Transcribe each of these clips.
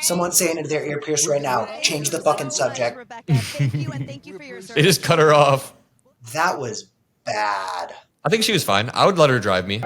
Someone saying into their earpiece right now, change the fucking subject. Rebecca. Thank you, and thank you for your service. They just cut her off. That was bad. I think she was fine. I would let her drive me.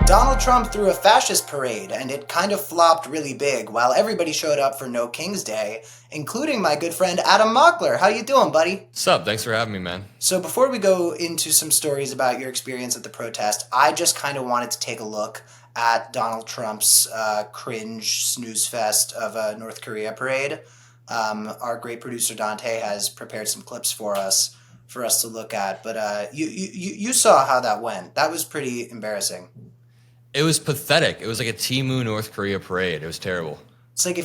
Donald Trump threw a fascist parade, and it kind of flopped really big while everybody showed up for No King's Day, including my good friend Adam Mockler. How you doing, buddy? Sup? Thanks for having me, man. So before we go into some stories about your experience at the protest, I just kind of wanted to take a look at Donald Trump's cringe snooze fest of a North Korea parade. Our great producer Dante has prepared some clips for us to look at, but you saw how that went. That was pretty embarrassing. It was pathetic. It was like a Timu North Korea parade. It was terrible. It's like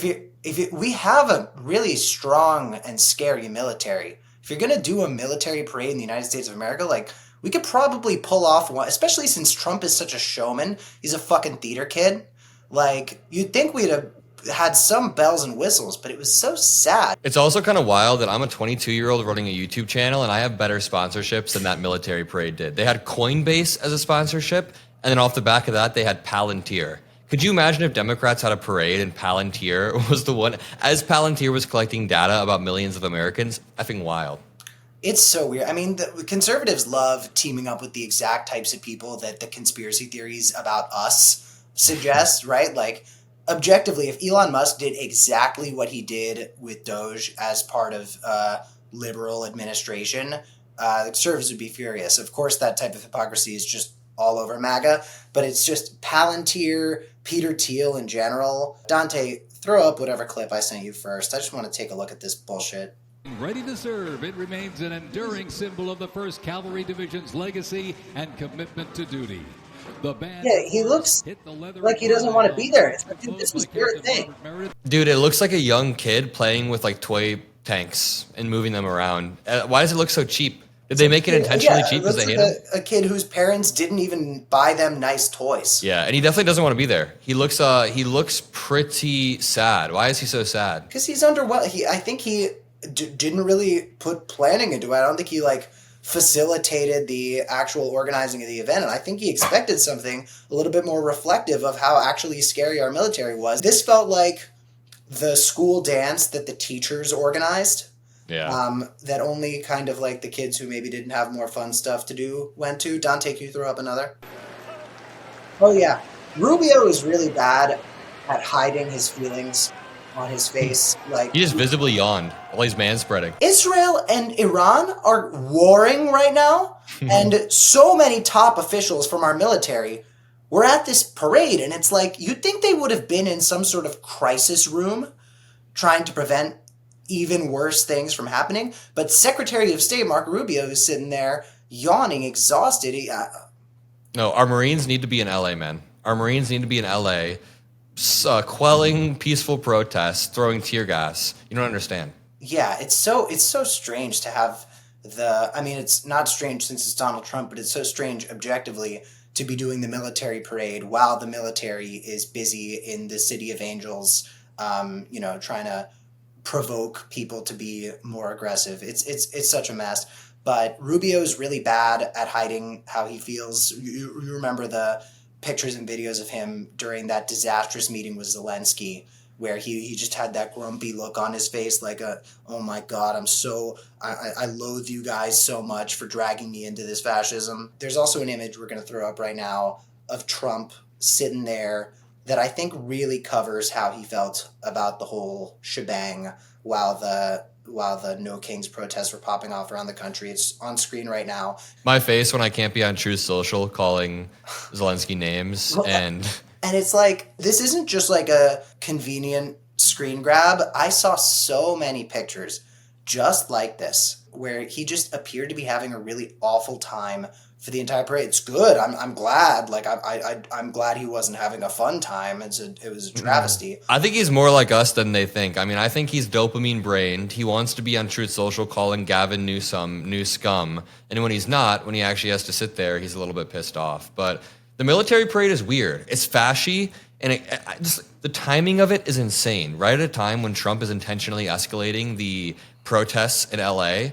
we have a really strong and scary military. If you're gonna do a military parade in the United States of America, like we could probably pull off one, especially since Trump is such a showman. He's a fucking theater kid. Like you'd think we'd have had some bells and whistles, but it was so sad. It's also kind of wild that I'm a 22-year-old running a YouTube channel and I have better sponsorships than that military parade did. They had Coinbase as a sponsorship, and then off the back of that, they had Palantir. Could you imagine if Democrats had a parade and Palantir was the one, as Palantir was collecting data about millions of Americans? Effing wild. It's so weird. I mean, the conservatives love teaming up with the exact types of people that the conspiracy theories about us suggest, right? Like, objectively, if Elon Musk did exactly what he did with Doge as part of liberal administration, the conservatives would be furious. Of course, that type of hypocrisy is just all over MAGA, but it's just Palantir, Peter Thiel in general. Dante, throw up whatever clip I sent you first. I just want to take a look at this bullshit. Ready to serve, it remains an enduring symbol of the 1st Cavalry Division's legacy and commitment to duty. The band He looks like he doesn't want to be there. It's like, dude, this was your thing. Dude, it looks like a young kid playing with like toy tanks and moving them around. Why does it look so cheap? Did they make it intentionally cheap because they hate him? A kid whose parents didn't even buy them nice toys. Yeah, and he definitely doesn't want to be there. He looks pretty sad. Why is he so sad? Because he's underwhelmed. I think he didn't really put planning into it. I don't think he facilitated the actual organizing of the event, and I think he expected something a little bit more reflective of how actually scary our military was. This felt like the school dance that the teachers organized. Yeah. That only kind of like the kids who maybe didn't have more fun stuff to do went to. Dante, can you throw up another? Oh yeah. Rubio is really bad at hiding his feelings on his face. He just visibly yawned while he's manspreading. Israel and Iran are warring right now, and so many top officials from our military were at this parade, and it's like you'd think they would have been in some sort of crisis room trying to prevent even worse things from happening, but Secretary of State Marco Rubio is sitting there yawning, exhausted. No, our Marines need to be in LA, man. Our Marines need to be in LA, quelling peaceful protests, throwing tear gas. You don't understand. Yeah, it's so strange to have it's not strange since it's Donald Trump, but it's so strange objectively to be doing the military parade while the military is busy in the City of Angels, trying to provoke people to be more aggressive. It's such a mess. But Rubio's really bad at hiding how he feels. You remember the pictures and videos of him during that disastrous meeting with Zelensky, where he just had that grumpy look on his face, like oh my God, I loathe you guys so much for dragging me into this fascism. There's also an image we're going to throw up right now of Trump sitting there that I think really covers how he felt about the whole shebang while the No Kings protests were popping off around the country. It's on screen right now. My face when I can't be on Truth Social calling Zelensky names. And it's like, this isn't just like a convenient screen grab. I saw so many pictures just like this where he just appeared to be having a really awful time for the entire parade. It's good. I'm glad. I'm glad he wasn't having a fun time. It was a travesty. I think he's more like us than they think. I mean, I think he's dopamine brained. He wants to be on Truth Social calling Gavin Newsom new scum. And when he's not, when he actually has to sit there, he's a little bit pissed off. But the military parade is weird. It's fashy, and the timing of it is insane. Right at a time when Trump is intentionally escalating the protests in LA,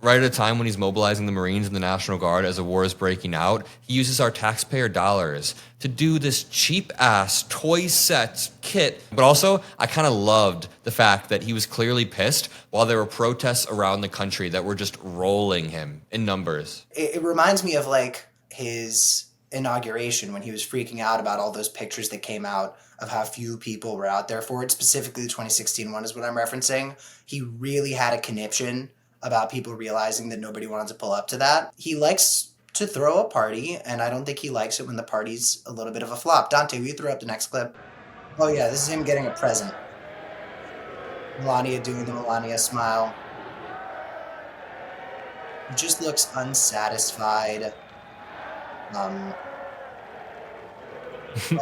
right at a time when he's mobilizing the Marines and the National Guard as a war is breaking out, he uses our taxpayer dollars to do this cheap-ass toy set kit. But also, I kind of loved the fact that he was clearly pissed while there were protests around the country that were just rolling him in numbers. It reminds me of, like, his inauguration when he was freaking out about all those pictures that came out of how few people were out there for it. Specifically, the 2016 one is what I'm referencing. He really had a conniption about people realizing that nobody wanted to pull up to that. He likes to throw a party, and I don't think he likes it when the party's a little bit of a flop. Dante, will you throw up the next clip? Oh yeah, this is him getting a present. Melania doing the Melania smile. He just looks unsatisfied. Oh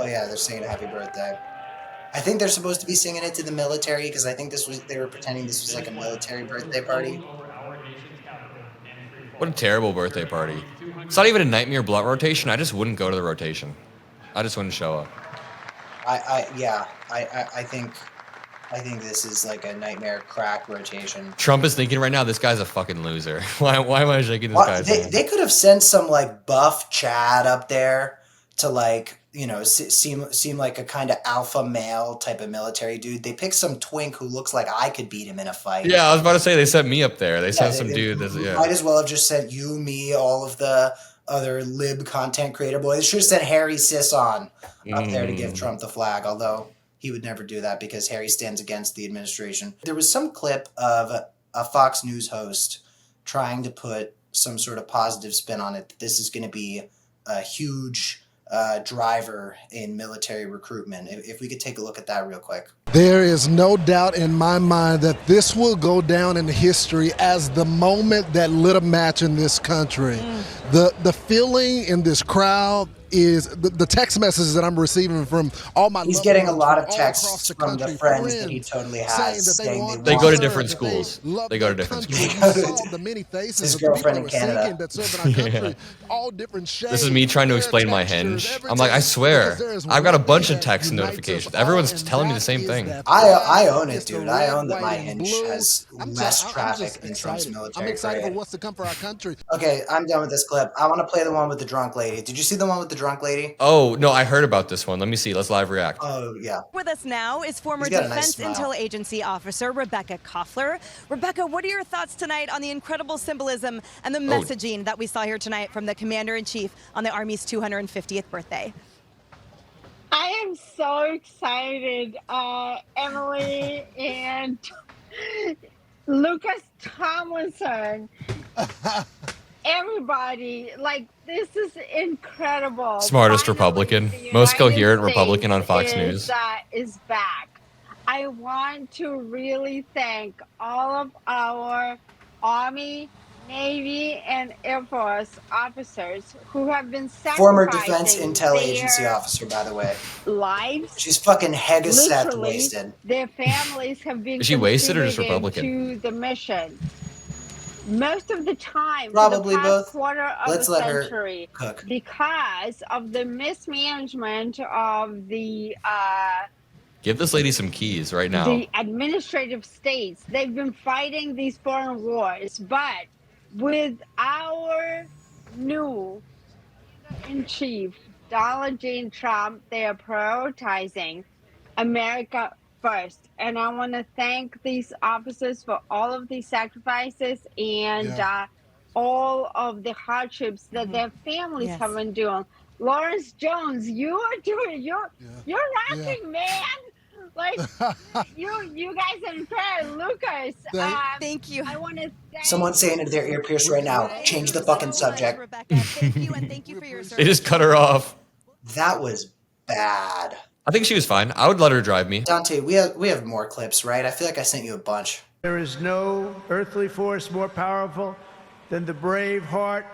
yeah, they're singing happy birthday. I think they're supposed to be singing it to the military because I think they were pretending this was like a military birthday party. What a terrible birthday party. It's not even a nightmare blunt rotation. I just wouldn't go to the rotation. I just wouldn't show up. I think this is like a nightmare crack rotation. Trump is thinking right now, this guy's a fucking loser. Why am I shaking this guy's hand? They could have sent some like buff Chad up there to like, you know, seem like a kind of alpha male type of military dude. They picked some twink who looks like I could beat him in a fight. Yeah, I was about to say they sent me up there. They sent some dude. Might as well have just sent you, me, all of the other lib content creator boys. They should have sent Harry Sisson up there to give Trump the flag, although he would never do that because Harry stands against the administration. There was some clip of a Fox News host trying to put some sort of positive spin on it. This is going to be a huge driver in military recruitment. If we could take a look at that real quick. There is no doubt in my mind that this will go down in history as the moment that lit a match in this country. The feeling in this crowd is the text messages that I'm receiving from all my He's getting a lot of texts from the friends that he totally has saying they go to different schools. They go to different schools. His girlfriend in Canada. Yeah. This is me trying to explain my Hinge. I'm like, I swear, I've got a bunch of text notifications. Everyone's telling me the same thing. I own it, dude. I own that my Hinge has less traffic than Trump's military parade. Okay, I'm done with this clip. I want to play the one with the drunk lady. Did you see the one with the drunk lady? Oh, no, I heard about this one. Let me see. Let's live react. Oh, yeah. With us now is former He's got a Defense nice Intel smile. Agency officer Rebecca Koffler. Rebecca, what are your thoughts tonight on the incredible symbolism and the messaging that we saw here tonight from the Commander-in-Chief on the Army's 250th birthday? I am so excited, Emily and Lucas Tomlinson. Everybody, like, this is incredible. Smartest Finally, Republican. the Most United coherent States Republican on Fox News. Is back. I want to really thank all of our Army, Navy, and Air Force officers who have been sacrificing Former Defense Intel their Agency officer, by the way. lives. She's fucking Hegaseth Literally, wasted. their families have been Is she wasted or just contributing Republican? to the mission. Most of the time, Probably for the past both. quarter of Let's a let her century, cook. because of the mismanagement of the Give this lady some keys right now. administrative states, they've been fighting these foreign wars. But with our new in chief, Donald J. Trump, they are prioritizing America first. And I want to thank these officers for all of these sacrifices and all of the hardships that their families have been doing. Lawrence Jones, you are doing, you're rocking, man. Like, you guys are incredible. Lucas, thank you. I want to thank Someone's saying into their ear pierce right now. Change the fucking subject. Rebecca, thank you, and thank you for your service. They just cut her off. That was bad. I think she was fine. I would let her drive me. Dante, we have more clips, right? I feel like I sent you a bunch. There is no earthly force more powerful than the brave heart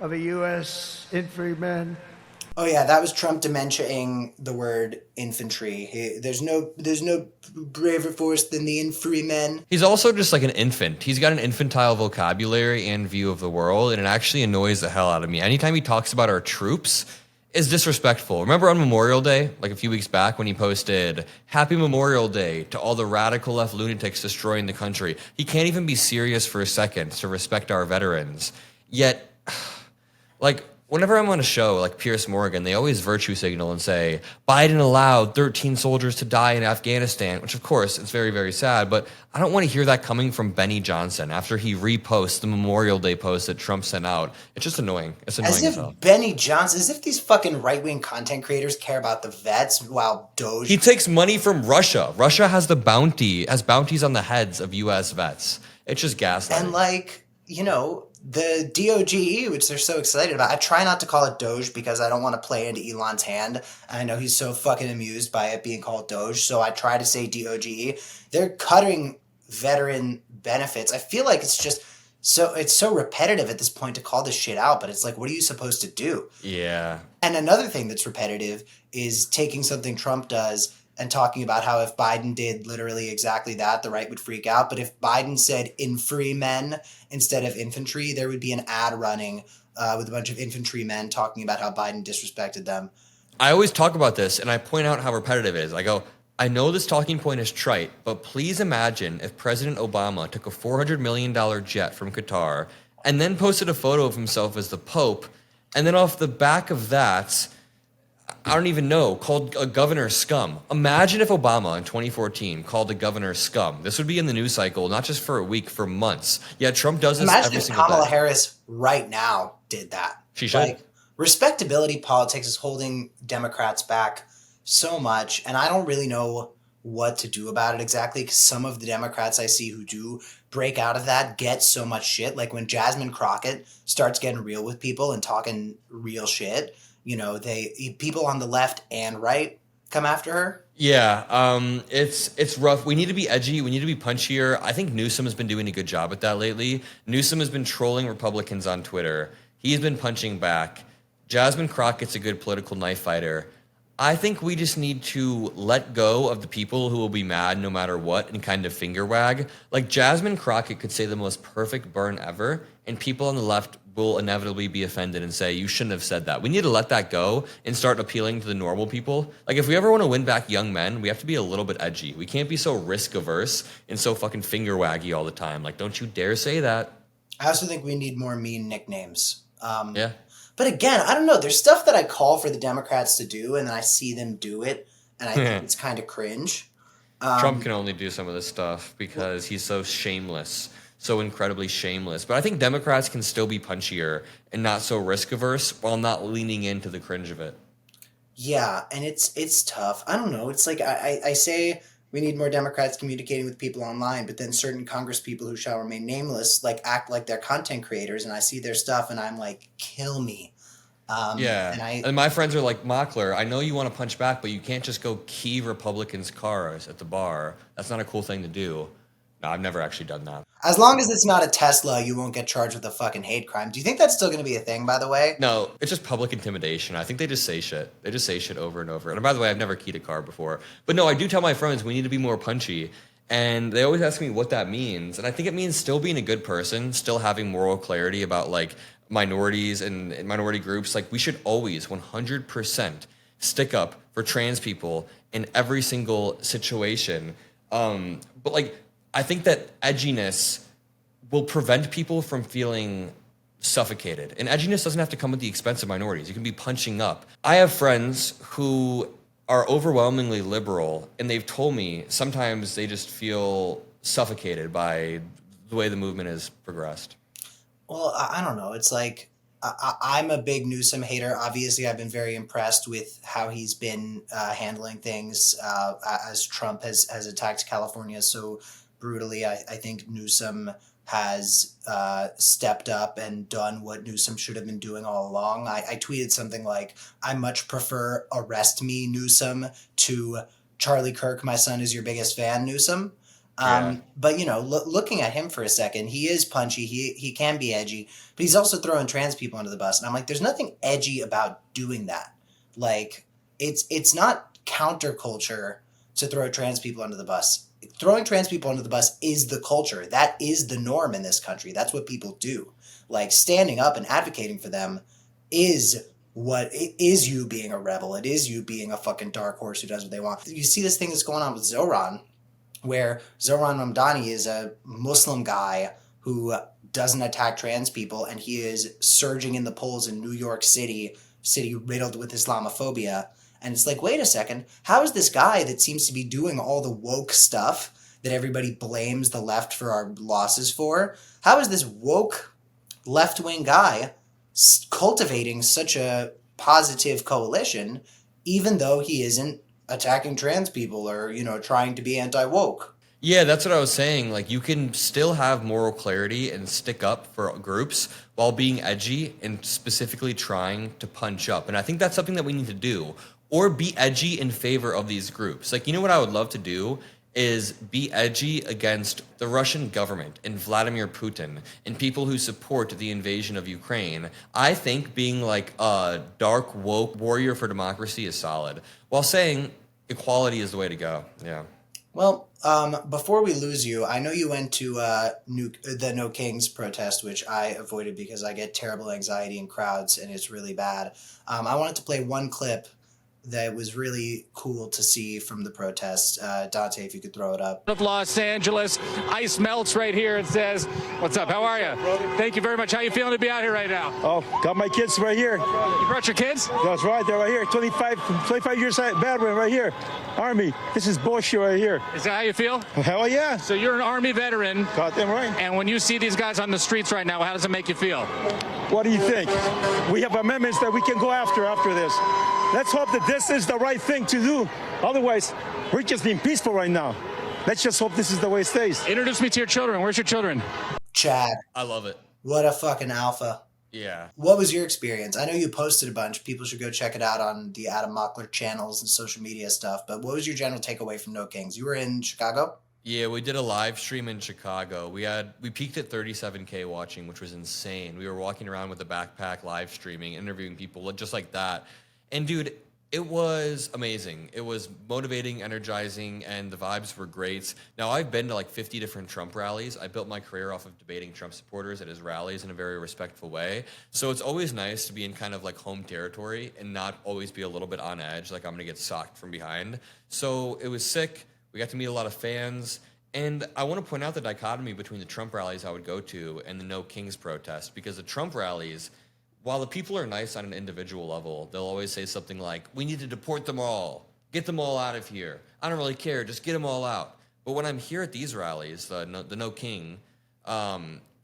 of a U.S. infantryman. Oh yeah, that was Trump dementia-ing the word infantry. There's no braver force than the infantrymen. He's also just like an infant. He's got an infantile vocabulary and view of the world, and it actually annoys the hell out of me. Anytime he talks about our troops, is disrespectful. Remember on Memorial Day, like a few weeks back, when he posted, "Happy Memorial Day to all the radical left lunatics destroying the country." He can't even be serious for a second to respect our veterans. Yet, like, whenever I'm on a show like Piers Morgan, they always virtue signal and say, Biden allowed 13 soldiers to die in Afghanistan, which of course is very, very sad, but I don't want to hear that coming from Benny Johnson after he reposts the Memorial Day post that Trump sent out. It's just annoying. It's annoying As if Benny Johnson, as if these fucking right-wing content creators care about the vets while Doge... He takes money from Russia. Russia has bounties on the heads of U.S. vets. It's just gaslighting. And like, you know... The DOGE, which they're so excited about, I try not to call it Doge because I don't want to play into Elon's hand. And I know he's so fucking amused by it being called Doge, so I try to say DOGE. They're cutting veteran benefits. I feel like it's so repetitive at this point to call this shit out, but it's like, what are you supposed to do? Yeah. And another thing that's repetitive is taking something Trump does and talking about how if Biden did literally exactly that, the right would freak out. But if Biden said infantrymen instead of infantry, there would be an ad running with a bunch of infantrymen talking about how Biden disrespected them. I always talk about this, and I point out how repetitive it is. I go, I know this talking point is trite, but please imagine if President Obama took a $400 million jet from Qatar and then posted a photo of himself as the Pope, and then off the back of that... I don't even know, called a governor scum. Imagine if Obama in 2014 called a governor scum. This would be in the news cycle, not just for a week, for months. Yeah, Trump does this every single day. Imagine if Kamala Harris right now did that. She should. Like, respectability politics is holding Democrats back so much, and I don't really know what to do about it exactly, because some of the Democrats I see who do break out of that get so much shit. Like when Jasmine Crockett starts getting real with people and talking real shit, you know, people on the left and right come after her. Yeah, it's rough. We need to be edgy. We need to be punchier. I think Newsom has been doing a good job at that lately. Newsom has been trolling Republicans on Twitter. He's been punching back. Jasmine Crockett's a good political knife fighter. I think we just need to let go of the people who will be mad no matter what and kind of finger wag. Like Jasmine Crockett could say the most perfect burn ever, and people on the left will inevitably be offended and say, you shouldn't have said that. We need to let that go and start appealing to the normal people. Like, if we ever want to win back young men, we have to be a little bit edgy. We can't be so risk-averse and so fucking finger-waggy all the time. Like, don't you dare say that. I also think we need more mean nicknames. Yeah. But again, I don't know. There's stuff that I call for the Democrats to do, and then I see them do it, and I think it's kind of cringe. Trump can only do some of this stuff because he's so shameless. So incredibly shameless. But I think Democrats can still be punchier and not so risk-averse while not leaning into the cringe of it. Yeah, and it's tough. I don't know. It's like I say we need more Democrats communicating with people online, but then certain Congress people who shall remain nameless like act like they're content creators, and I see their stuff and I'm like, kill me. And my friends are like, Mockler, I know you want to punch back, but you can't just go key Republicans' cars at the bar. That's not a cool thing to do. No, I've never actually done that. As long as it's not a Tesla, you won't get charged with a fucking hate crime. Do you think that's still going to be a thing, by the way? No, it's just public intimidation. I think they just say shit. They just say shit over and over. And by the way, I've never keyed a car before. But no, I do tell my friends we need to be more punchy. And they always ask me what that means. And I think it means still being a good person, still having moral clarity about, like, minorities and minority groups. Like, we should always 100% stick up for trans people in every single situation. But, like, I think that edginess will prevent people from feeling suffocated. And edginess doesn't have to come at the expense of minorities. You can be punching up. I have friends who are overwhelmingly liberal, and they've told me sometimes they just feel suffocated by the way the movement has progressed. Well, I don't know. It's like I'm a big Newsom hater. Obviously, I've been very impressed with how he's been handling things as Trump has attacked California so brutally. I think Newsom has stepped up and done what Newsom should have been doing all along. I tweeted something like, I much prefer arrest me Newsom to Charlie Kirk, my son is your biggest fan Newsom. But, you know, looking at him for a second, he is punchy. He can be edgy, but he's also throwing trans people under the bus. And I'm like, there's nothing edgy about doing that. Like, it's not counterculture to throw trans people under the bus. Throwing trans people under the bus is the culture. That is the norm in this country. That's what people do. Like, standing up and advocating for them is it is you being a rebel. It is you being a fucking dark horse who does what they want. You see this thing that's going on with Zohran, where Zohran Mamdani is a Muslim guy who doesn't attack trans people, and he is surging in the polls in New York City riddled with Islamophobia. And it's like, wait a second, how is this guy that seems to be doing all the woke stuff that everybody blames the left for our losses for, how is this woke left-wing guy cultivating such a positive coalition, even though he isn't attacking trans people or, trying to be anti-woke? Yeah, that's what I was saying. Like, you can still have moral clarity and stick up for groups while being edgy and specifically trying to punch up. And I think that's something that we need to do. Or be edgy in favor of these groups. Like, what I would love to do is be edgy against the Russian government and Vladimir Putin and people who support the invasion of Ukraine. I think being like a dark, woke warrior for democracy is solid, while saying equality is the way to go. Yeah. Well, before we lose you, I know you went to the No Kings protest, which I avoided because I get terrible anxiety in crowds and it's really bad. I wanted to play one clip that was really cool to see from the protest. Dante, if you could throw it up. Of Los Angeles, ice melts right here. It says, "What's up? How are you? Thank you very much. How you feeling to be out here right now?" Oh, got my kids right here. You brought your kids? That's right. They're right here. 25 years veteran right here. Army. This is bullshit right here. Is that how you feel? Hell yeah. So you're an Army veteran. Goddamn right. And when you see these guys on the streets right now, how does it make you feel? What do you think? We have amendments that we can go after this. Let's hope that this is the right thing to do. Otherwise, we're just being peaceful right now. Let's just hope this is the way it stays. Introduce me to your children. Where's your children? Chad. I love it. What a fucking alpha. Yeah. What was your experience? I know you posted a bunch. People should go check it out on the Adam Mockler channels and social media stuff. But what was your general takeaway from No Kings? You were in Chicago? Yeah, we did a live stream in Chicago. We peaked at 37K watching, which was insane. We were walking around with a backpack, live streaming, interviewing people just like that. And dude, it was amazing. It was motivating, energizing, and the vibes were great. Now, I've been to like 50 different Trump rallies. I built my career off of debating Trump supporters at his rallies in a very respectful way. So it's always nice to be in kind of like home territory and not always be a little bit on edge, like I'm going to get socked from behind. So it was sick. We got to meet a lot of fans. And I want to point out the dichotomy between the Trump rallies I would go to and the No Kings protest, because the Trump rallies, while the people are nice on an individual level, they'll always say something like, "We need to deport them all. Get them all out of here. I don't really care. Just get them all out." But when I'm here at these rallies, the No King,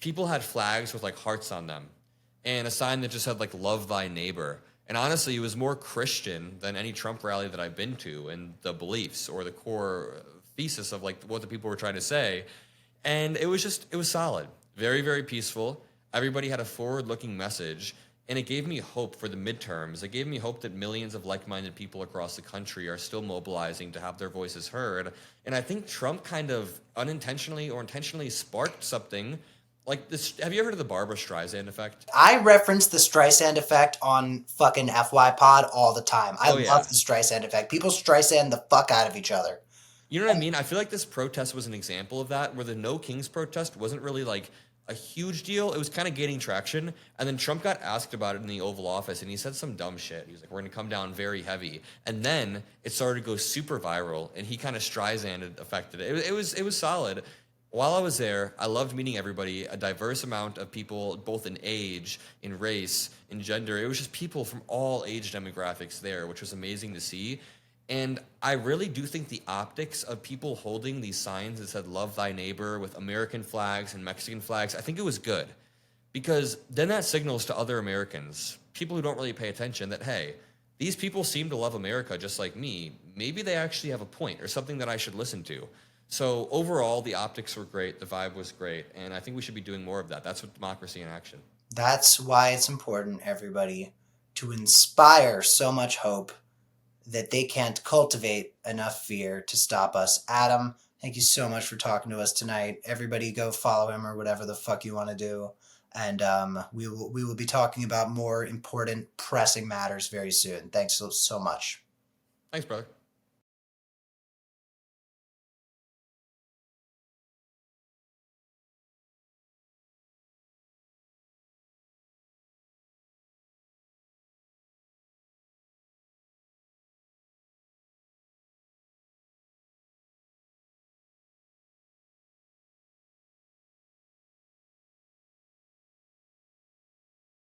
people had flags with like hearts on them and a sign that just said like "Love thy neighbor." And honestly, it was more Christian than any Trump rally that I've been to, and the beliefs or the core thesis of like what the people were trying to say. And it was solid. Very, very peaceful. Everybody had a forward-looking message. And it gave me hope for the midterms. It gave me hope that millions of like-minded people across the country are still mobilizing to have their voices heard. And I think Trump kind of unintentionally or intentionally sparked something like this. Have you ever heard of the Barbra Streisand effect? I reference the Streisand effect on fucking FY Pod all the time. I love the Streisand effect. People Streisand the fuck out of each other. You know what I mean? I feel like this protest was an example of that, where the No Kings protest wasn't really like a huge deal. It was kind of gaining traction. And then Trump got asked about it in the Oval Office, and he said some dumb shit. He was like, "We're going to come down very heavy." And then it started to go super viral, and he kind of Streisanded affected it. It was solid. While I was there, I loved meeting everybody, a diverse amount of people, both in age, in race, in gender. It was just people from all age demographics there, which was amazing to see. And I really do think the optics of people holding these signs that said "Love thy neighbor" with American flags and Mexican flags, I think it was good. Because then that signals to other Americans, people who don't really pay attention, that, hey, these people seem to love America just like me. Maybe they actually have a point or something that I should listen to. So overall, the optics were great, the vibe was great, and I think we should be doing more of that. That's what democracy in action. That's why it's important, everybody, to inspire so much hope that they can't cultivate enough fear to stop us. Adam, thank you so much for talking to us tonight. Everybody go follow him or whatever the fuck you want to do. And we will be talking about more important, pressing matters very soon. Thanks so much. Thanks, brother.